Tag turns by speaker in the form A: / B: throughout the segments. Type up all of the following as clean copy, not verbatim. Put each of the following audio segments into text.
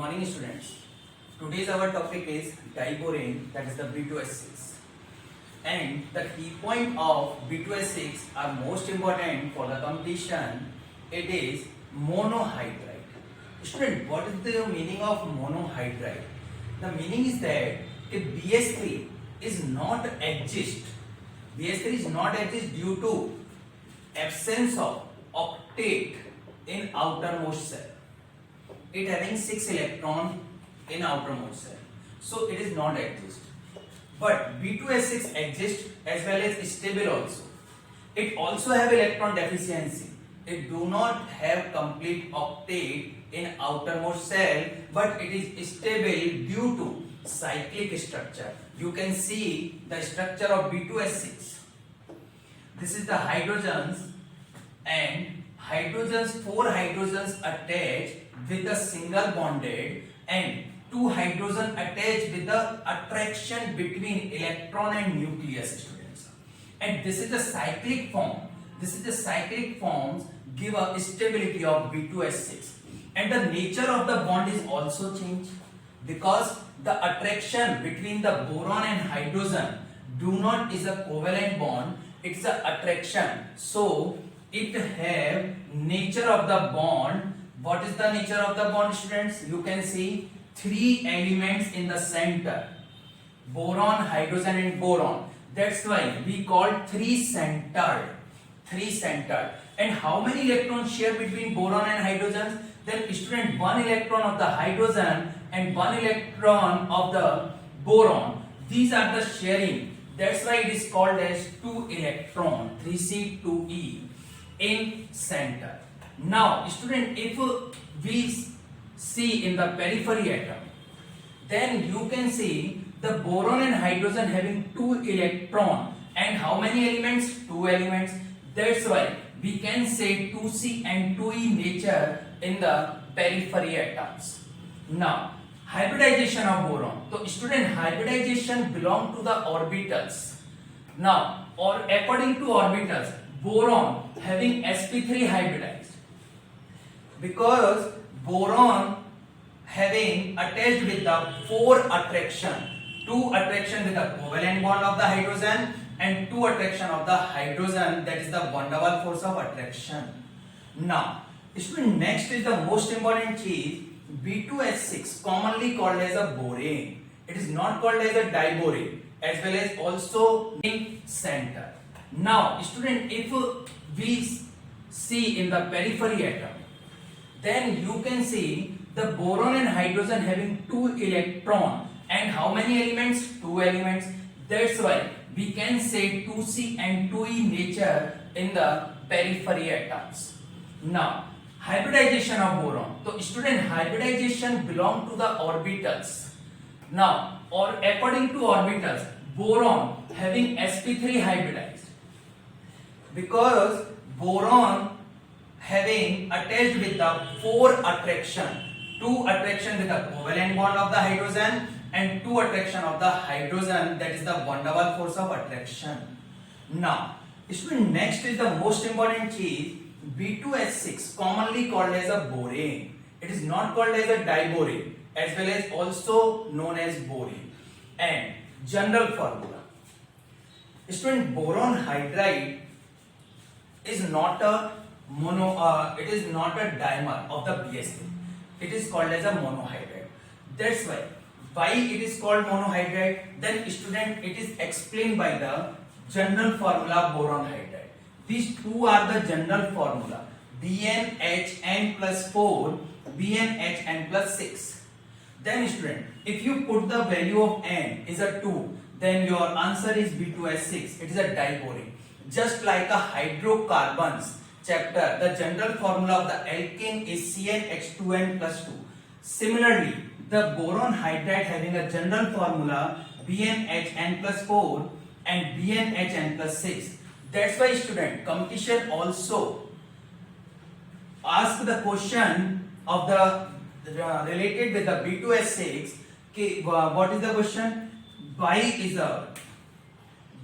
A: morning, students. Today's our topic is diborane, that is the B2S6. And the key point of B2S6 are most important for the competition. It is monohydride. Student, what is the meaning of monohydride? The meaning is that if BS3 is not exist, BS3 is not exist due to absence of octet in outermost cell. It having 6 electron in outermost cell, so it is not exist. But B2S6 exists as well as stable also. It also have electron deficiency. It do not have complete octet in outermost cell, but it is stable due to cyclic structure. You can see the structure of B2S6. This is the hydrogens, and hydrogens, 4 hydrogens attached with a single bonded, and 2 hydrogen attached with the attraction between electron and nucleus, students. And this is the cyclic form. This is the cyclic forms give a stability of B2S6. And the nature of the bond is also changed because the attraction between the boron and hydrogen do not is a covalent bond. It's a attraction. So it have nature of the bond. What is the nature of the bond, students? You can see 3 elements in the center: boron, hydrogen and boron. That's why we call 3-centered. 3-centered. And how many electrons share between boron and hydrogen? Then student, 1 electron of the hydrogen and 1 electron of the boron. These are the sharing. That's why it is called as 2 electron, 3C2E in center. Now, student, if we see in the periphery atom, then you can see the boron and hydrogen having 2 electron, and how many elements? 2 elements. That's why we can say 2C and 2E nature in the periphery atoms. Now, hybridization of boron. So, student, hybridization belong to the orbitals. Now, or according to orbitals, boron having sp3 hybridized, because boron having attached with the 4 attraction, 2 attraction with the covalent bond of the hydrogen and 2 attraction of the hydrogen, that is the van der Waals force of attraction. Now, student, next is the most important cheese, B2S6, commonly called as a borane. It is not called as a diborane, as well as also in center. Now, student, if we see in the periphery atom, then you can see the boron and hydrogen having 2 electron, and how many elements? 2 elements. That's why we can say 2C and 2E nature in the periphery atoms. Now, hybridization of boron. So, student, hybridization belong to the orbitals. Now, or according to orbitals, boron having sp3 hybridized, because boron having attached with the 4 attraction, 2 attraction with the covalent bond of the hydrogen and 2 attraction of the hydrogen, that is the van der Waals force of attraction. Now, student, next is the most important cheese, B2S6, commonly called as a borane. It is not called as a diborane, as well as also known as borane. And general formula. Student, boron hydride is not a it is not a dimer of the BS3. It is called as a monohydride. That's why it is called monohydride. Then student, it is explained by the general formula boron hydride. These two are the general formula: BnHn plus 4, BnHn plus 6. Then student, if you put the value of n is a 2, then your answer is B2S6. It is a diborane. Just like a hydrocarbons chapter, the general formula of the alkane is CnH2n plus 2. Similarly, the boron hydride having a general formula BnHn plus 4 and BnHn plus 6. That's why student, competition also ask the question of the related with the B2S6. What is the question? Why is a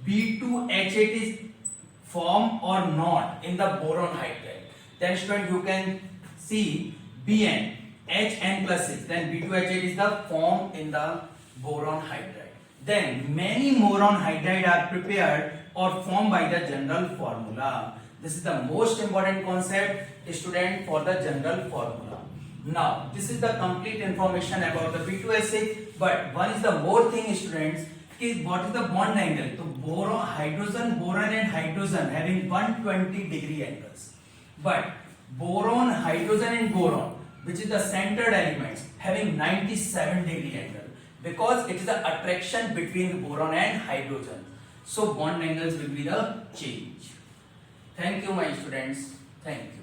A: B2H8 is form or not in the boron hydride? Then student, you can see Bn Hn plus 6, then B2H8 is the form in the boron hydride. Then many boron hydride are prepared or formed by the general formula. This is the most important concept, student, for the general formula. Now this is the complete information about the B2H6, but one is the more thing, students, is what is the bond angle. So boron, boron and hydrogen having 120-degree angles, but boron, hydrogen and boron, which is the centered elements, having 97-degree angle, because it is the attraction between boron and hydrogen. So bond angles will be the change. Thank you, my students. Thank you.